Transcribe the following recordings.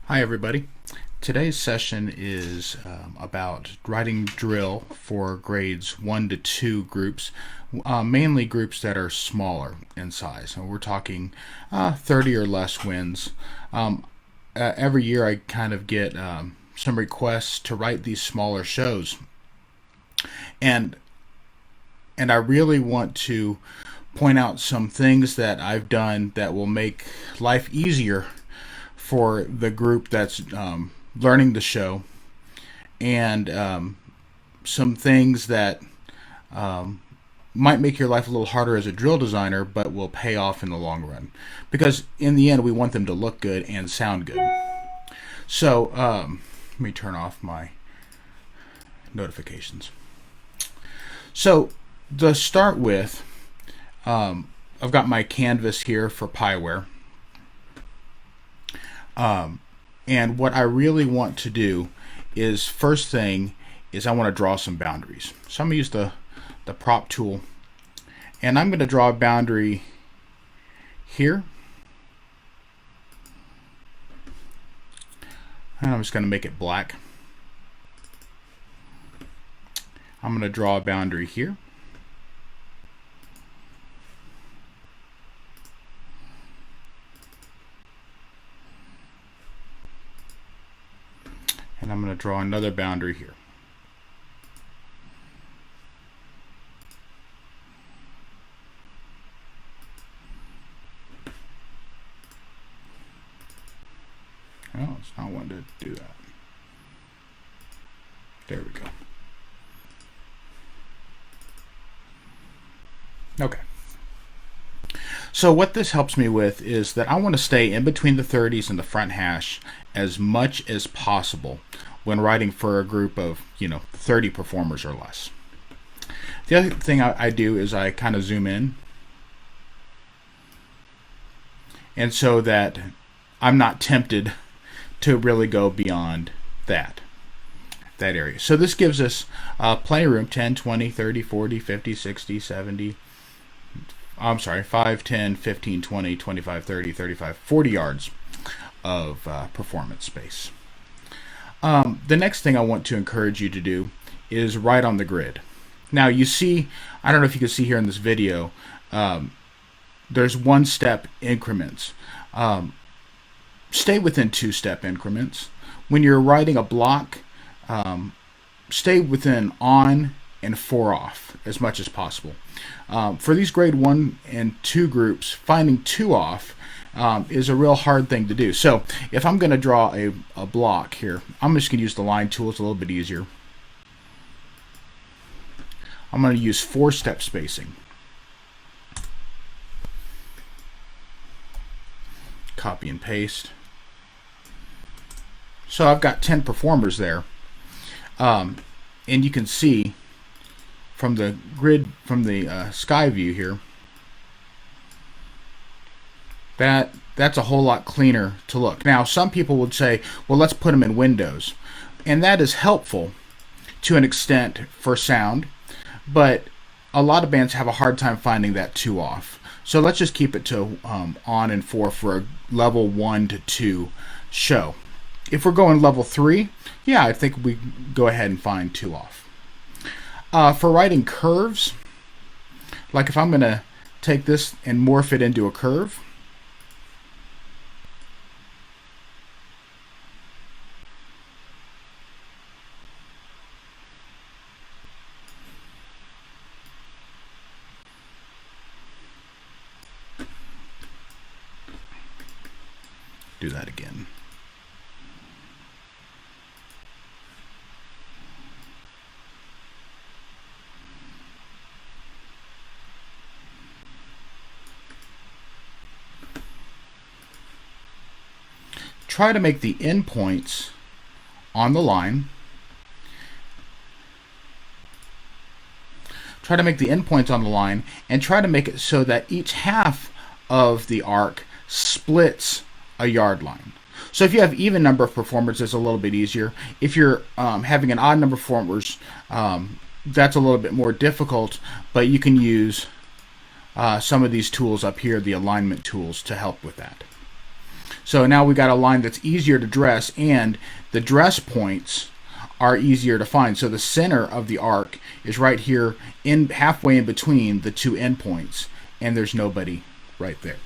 Hi everybody. Today's session is about writing drill for grades 1 to 2 groups, mainly groups that are smaller in size. So we're talking 30 or less wins. Every year I kind of get some requests to write these smaller shows. And I really want to point out some things that I've done that will make life easier for the group that's learning the show, and some things that might make your life a little harder as a drill designer, but will pay off in the long run. Because in the end, we want them to look good and sound good. So let me turn off my notifications. So to start with, I've got my canvas here for Pyware. And what I really want to do is, first thing is I want to draw some boundaries. So I'm going to use the prop tool, and I'm going to draw a boundary here. And I'm just going to make it black. I'm going to draw a boundary here. And I'm going to draw another boundary here. Oh, it's not wanting to do that. There we go. Okay. So what this helps me with is that I want to stay in between the 30s and the front hash as much as possible when writing for a group of 30 performers or less. The other thing I do is I kind of zoom in, and so that I'm not tempted to really go beyond that area. So this gives us plenty of room: 10, 20, 30, 40, 50, 60, 70. I'm sorry, 5, 10, 15, 20, 25, 30, 35, 40 yards of performance space. The next thing I want to encourage you to do is write on the grid. Now you see, I don't know if you can see here in this video, there's one-step increments. Stay within two-step increments. When you're writing a block, stay within on and 4 off as much as possible. For these grade 1 and 2 groups, finding 2 off is a real hard thing to do. So if I'm going to draw a block here, I'm just going to use the line tool. It's a little bit easier. I'm going to use 4-step spacing. Copy and paste. So I've got 10 performers there. And you can see from the grid, from the sky view here, that's a whole lot cleaner to look. Now, some people would say, well, let's put them in windows. And that is helpful to an extent for sound, but a lot of bands have a hard time finding that 2 off. So let's just keep it to on and 4 for a level 1 to 2 show. If we're going level 3, yeah, I think we go ahead and find 2 off. For writing curves, like if I'm going to take this and morph it into a curve, do that again. Try to make the endpoints on the line. Try to make the endpoints on the line, and try to make it so that each half of the arc splits a yard line. So if you have even number of performers, it's a little bit easier. If you're having an odd number of performers, that's a little bit more difficult, but you can use some of these tools up here, the alignment tools, to help with that. So now we got a line that's easier to dress, and the dress points are easier to find. So the center of the arc is right here, in halfway in between the two endpoints, and there's nobody right there.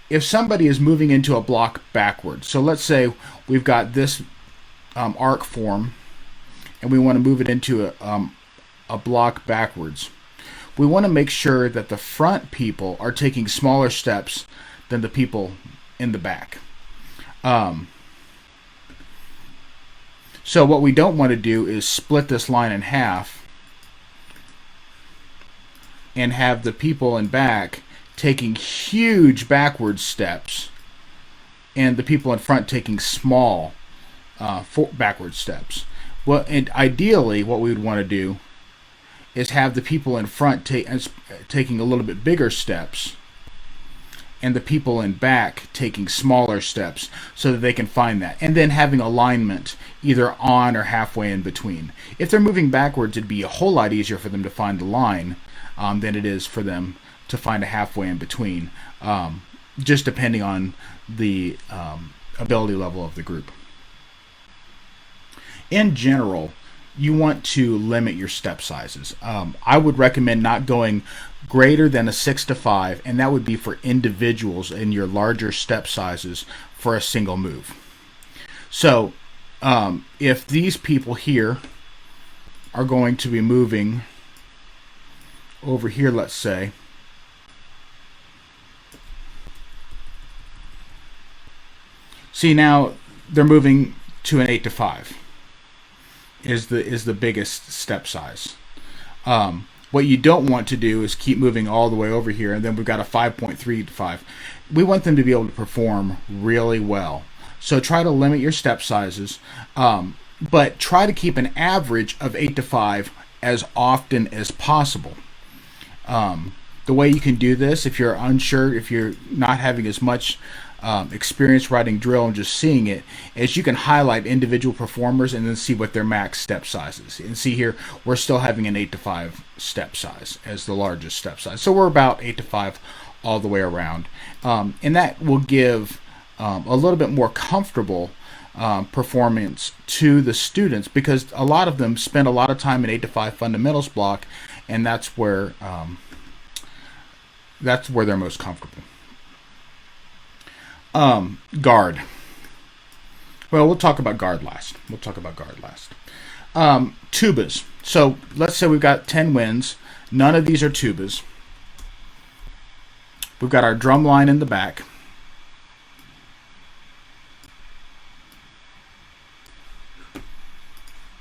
If somebody is moving into a block backwards, so let's say we've got this arc form, and we want to move it into a block backwards. We want to make sure that the front people are taking smaller steps than the people in the back. So what we don't want to do is split this line in half and have the people in back taking huge backward steps and the people in front taking small backward steps. Well, and ideally what we would want to do is have the people in front taking a little bit bigger steps and the people in back taking smaller steps so that they can find that. And then having alignment either on or halfway in between. If they're moving backwards, it'd be a whole lot easier for them to find the line than it is for them to find a halfway in between, just depending on the ability level of the group. In general, you want to limit your step sizes. I would recommend not going greater than a 6 to 5, and that would be for individuals in your larger step sizes for a single move. So if these people here are going to be moving over here, let's say, see now they're moving to an 8 to 5. Is the biggest step size. What you don't want to do is keep moving all the way over here, and then we've got a 5.3 to 5. We want them to be able to perform really well. So try to limit your step sizes, but try to keep an average of 8 to 5 as often as possible. The way you can do this, if you're unsure, if you're not having as much experience writing drill and just seeing it, is you can highlight individual performers and then see what their max step size is. And see here, we're still having an 8 to 5 step size as the largest step size. So we're about 8 to 5 all the way around. And that will give a little bit more comfortable performance to the students, because a lot of them spend a lot of time in 8 to 5 fundamentals block, and that's where they're most comfortable. Guard. Well, we'll talk about guard last. Tubas. So let's say we've got 10 winds. None of these are tubas. We've got our drum line in the back.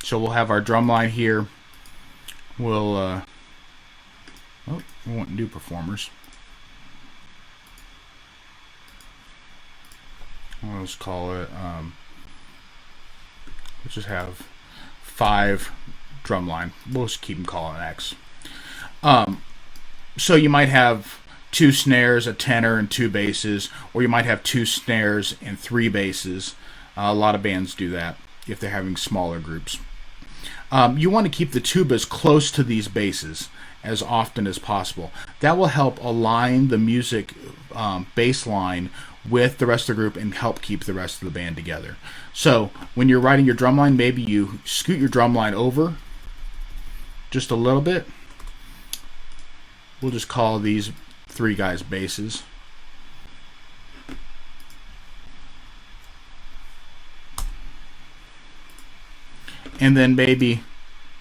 So we'll have our drum line here. We'll we want new performers. Let's call it, let's just have 5 drum line. We'll just keep them calling X. So you might have 2 snares, a tenor, and 2 basses, or you might have 2 snares and 3 basses. A lot of bands do that if they're having smaller groups. You want to keep the tubas close to these basses as often as possible. That will help align the music bass line with the rest of the group and help keep the rest of the band together. So when you're writing your drum line, maybe you scoot your drum line over just a little bit. We'll just call these 3 guys basses. And then maybe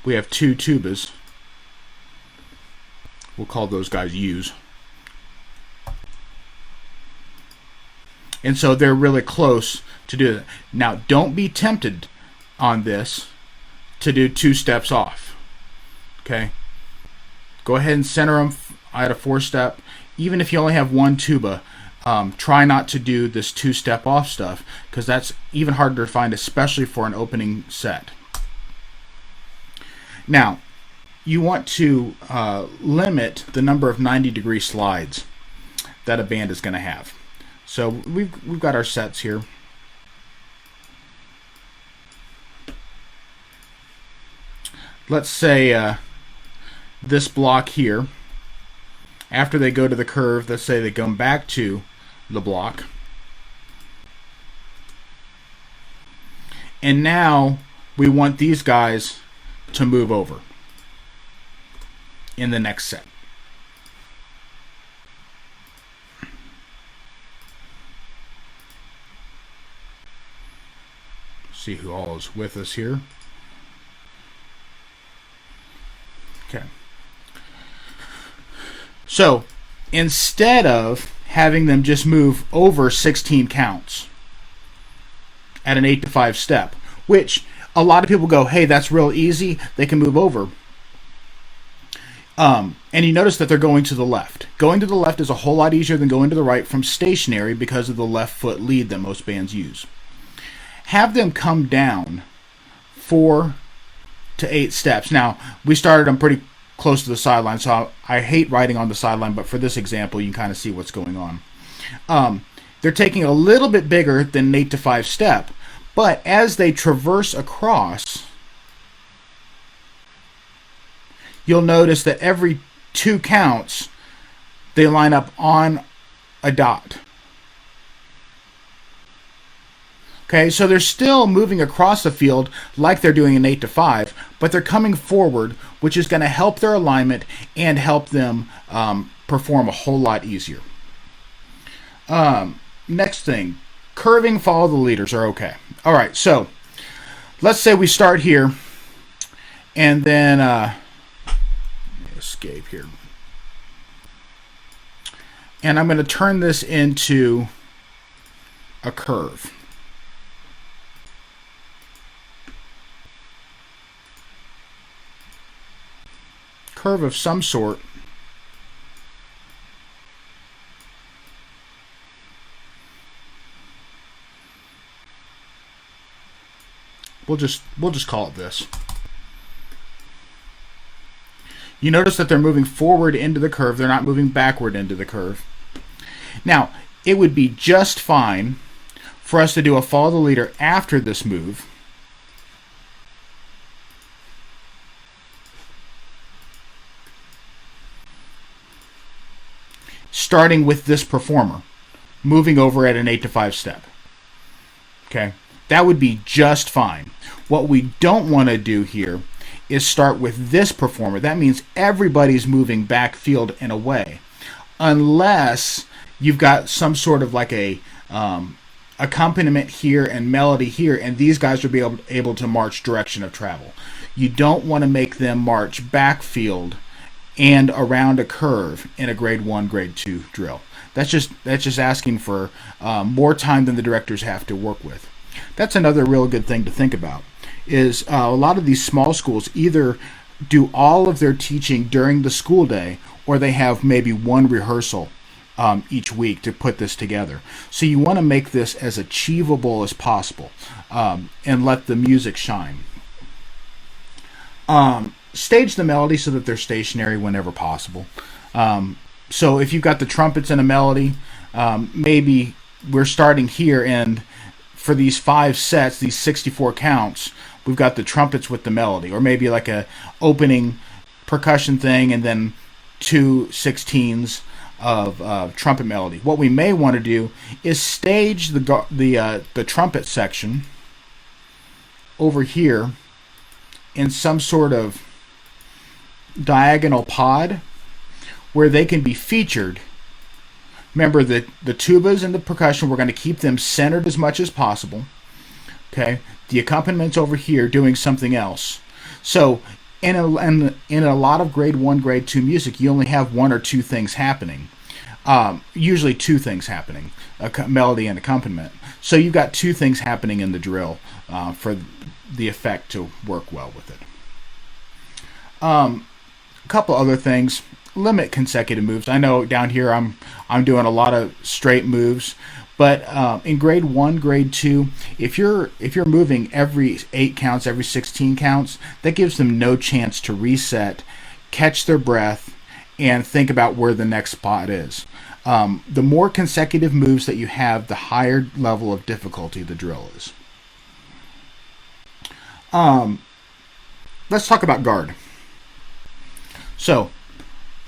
we have 2 tubas. We'll call those guys U's. And so they're really close to do that. Now, don't be tempted on this to do 2 steps off. Okay? Go ahead and center them at a 4-step. Even if you only have 1 tuba, try not to do this 2-step off stuff, because that's even harder to find, especially for an opening set. Now, you want to limit the number of 90-degree slides that a band is going to have. So we've got our sets here. Let's say this block here, after they go to the curve, let's say they come back to the block. And now we want these guys to move over in the next set. See who all is with us here. Okay. So instead of having them just move over 16 counts at an 8 to 5 step, which a lot of people go, hey, that's real easy, they can move over. And you notice that they're going to the left. Going to the left is a whole lot easier than going to the right from stationary because of the left foot lead that most bands use. Have them come down 4 to 8 steps. Now, we started them pretty close to the sideline, so I hate riding on the sideline, but for this example, you can kind of see what's going on. They're taking a little bit bigger than an 8 to 5 step, but as they traverse across, you'll notice that every 2 counts, they line up on a dot. Okay, so they're still moving across the field like they're doing an 8 to 5, but they're coming forward, which is going to help their alignment and help them perform a whole lot easier. Next thing, curving follow the leaders are okay. All right, so let's say we start here, and then escape here. And I'm going to turn this into a curve. Curve of some sort. We'll just call it this. You notice that they're moving forward into the curve. They're not moving backward into the curve. Now, it would be just fine for us to do a follow the leader after this move. Starting with this performer, moving over at an 8 to 5 step. Okay, that would be just fine. What we don't want to do here is start with this performer. That means everybody's moving backfield and away, unless you've got some sort of like a accompaniment here and melody here, and these guys will be able to march direction of travel. You don't want to make them march backfield and around a curve in a grade 1, grade 2 drill. That's just asking for more time than the directors have to work with. That's another real good thing to think about, is a lot of these small schools either do all of their teaching during the school day, or they have maybe one rehearsal each week to put this together. So you want to make this as achievable as possible and let the music shine. Stage the melody so that they're stationary whenever possible. So if you've got the trumpets in a melody, maybe we're starting here, and for these 5 sets, these 64 counts, we've got the trumpets with the melody, or maybe like a opening percussion thing and then 2 16s of trumpet melody. What we may want to do is stage the trumpet section over here in some sort of diagonal pod where they can be featured. Remember that the tubas and the percussion, we're going to keep them centered as much as possible. Okay, the accompaniments over here doing something else. So in a lot of grade 1, grade 2 music, you only have 1 or 2 things happening. Usually 2 things happening, a melody and accompaniment. So you've got 2 things happening in the drill for the effect to work well with it. A couple other things. Limit consecutive moves. I know down here I'm doing a lot of straight moves, but in grade 1, grade 2, if you're moving every 8 counts, every 16 counts, that gives them no chance to reset, catch their breath, and think about where the next spot is. The more consecutive moves that you have, the higher level of difficulty the drill is. Let's talk about guard. So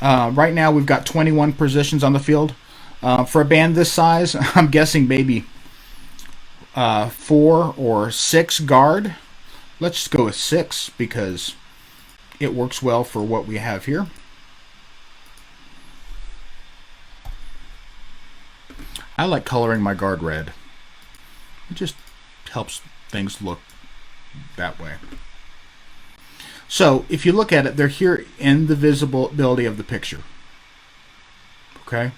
right now we've got 21 positions on the field. For a band this size, I'm guessing maybe 4 or 6 guard. Let's just go with 6 because it works well for what we have here. I like coloring my guard red. It just helps things look that way. So if you look at it, they're here in the visibility of the picture. Okay,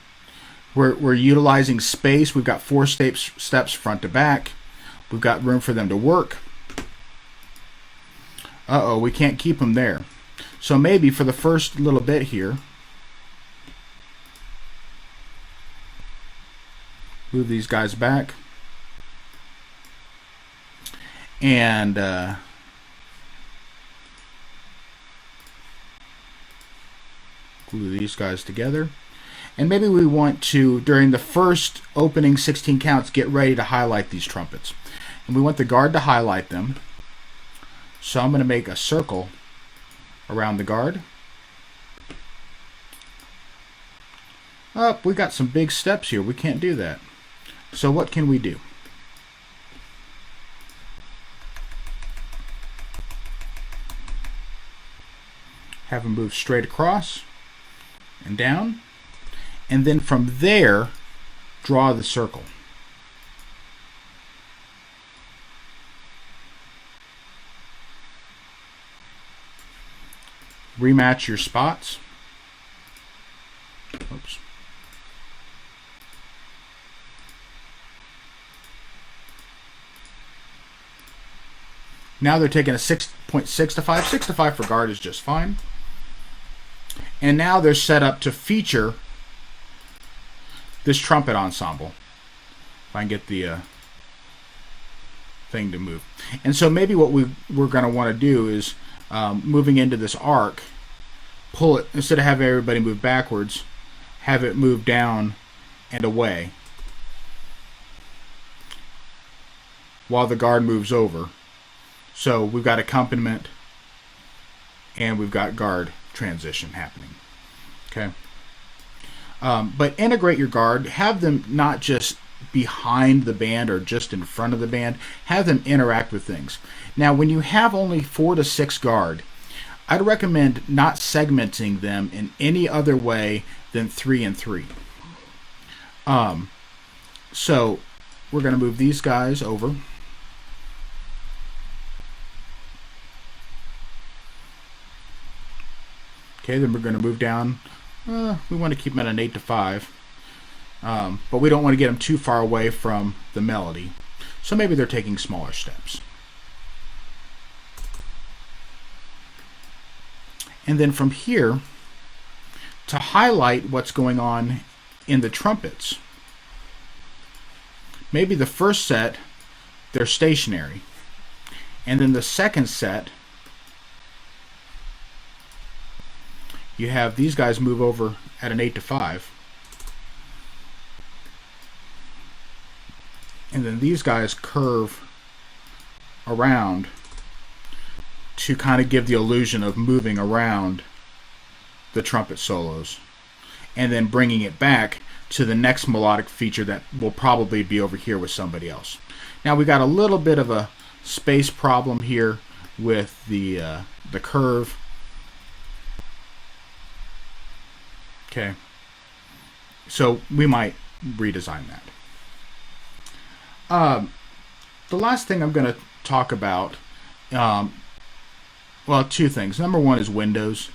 we're utilizing space. We've got 4 steps front to back. We've got room for them to work. Uh-oh, we can't keep them there. So maybe for the first little bit here, move these guys back. And glue these guys together. And maybe we want to, during the first opening 16 counts, get ready to highlight these trumpets. And we want the guard to highlight them. So I'm going to make a circle around the guard. Oh, we got some big steps here. We can't do that. So what can we do? Have them move straight across and down. And then from there, draw the circle. Rematch your spots. Oops. Now they're taking a 6.6 to 5. 6 to 5 for guard is just fine. And now they're set up to feature this trumpet ensemble. If I can get the thing to move. And so maybe what we're going to want to do is, moving into this arc, pull it, instead of having everybody move backwards, have it move down and away while the guard moves over. So we've got accompaniment and we've got guard transition happening. Okay. But integrate your guard. Have them not just behind the band or just in front of the band. Have them interact with things. Now, when you have only 4 to 6 guard, I'd recommend not segmenting them in any other way than 3 and 3. So we're going to move these guys over. Okay, then we're going to move down. We want to keep them at an 8 to 5. But we don't want to get them too far away from the melody. So maybe they're taking smaller steps. And then from here, to highlight what's going on in the trumpets, maybe the first set, they're stationary. And then the second set, you have these guys move over at an 8 to 5. And then these guys curve around to kind of give the illusion of moving around the trumpet solos. And then bringing it back to the next melodic feature that will probably be over here with somebody else. Now we got a little bit of a space problem here with the curve. Okay, so we might redesign that. The last thing I'm going to talk about, well, 2 things. Number 1 is Windows.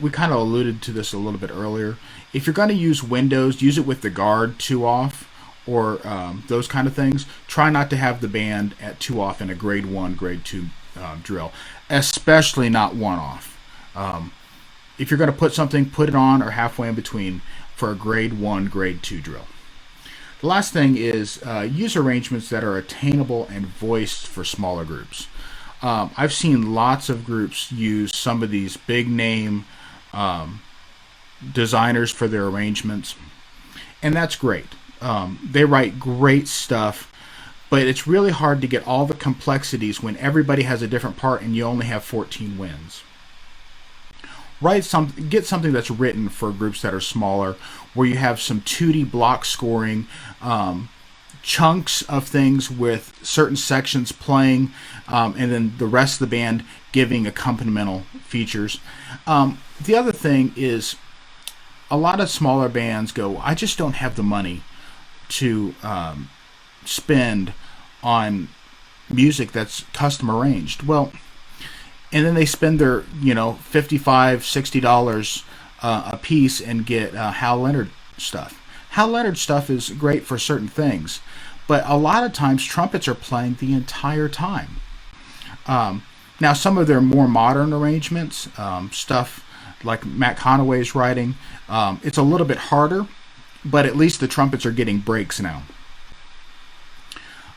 We kind of alluded to this a little bit earlier. If you're going to use Windows, use it with the guard 2 off or those kind of things. Try not to have the band at 2 off in a grade 1, grade 2 drill, especially not 1 off. If you're going to put something, put it on or halfway in between for a grade 1, grade 2 drill. The last thing is use arrangements that are attainable and voiced for smaller groups. I've seen lots of groups use some of these big name designers for their arrangements, and that's great. They write great stuff, but it's really hard to get all the complexities when everybody has a different part and you only have 14 winds. get something that's written for groups that are smaller, where you have some 2D block scoring, chunks of things with certain sections playing, and then the rest of the band giving accompaniment features. The other thing is, a lot of smaller bands go, I just don't have the money to spend on music that's custom arranged. Well, and then they spend their $55-$60 a piece and get Hal Leonard stuff. Hal Leonard stuff is great for certain things, but a lot of times trumpets are playing the entire time. Now, some of their more modern arrangements, stuff like Matt Conaway's writing, it's a little bit harder, but at least the trumpets are getting breaks now.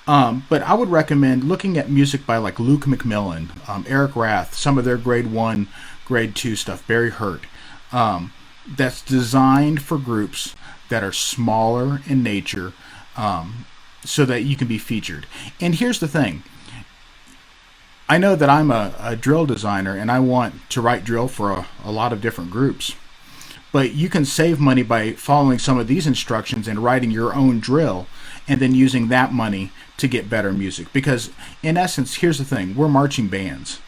But I would recommend looking at music by like Luke McMillan, Eric Rath, some of their grade 1, grade 2 stuff, Barry Hurt, that's designed for groups that are smaller in nature, so that you can be featured. And here's the thing. I know that I'm a drill designer and I want to write drill for a lot of different groups. But you can save money by following some of these instructions and writing your own drill and then using that money to get better music. Because in essence, here's the thing. We're marching bands.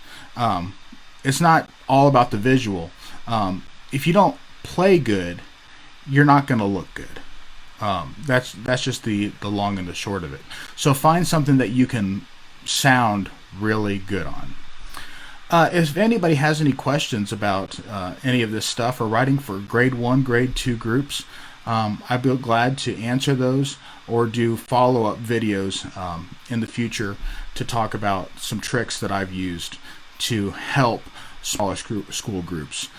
It's not all about the visual. If you don't play good, you're not going to look good. That's just the long and the short of it. So find something that you can sound really good on. If anybody has any questions about any of this stuff or writing for grade 1, grade 2 groups, I'd be glad to answer those or do follow-up videos in the future to talk about some tricks that I've used to help smaller school groups.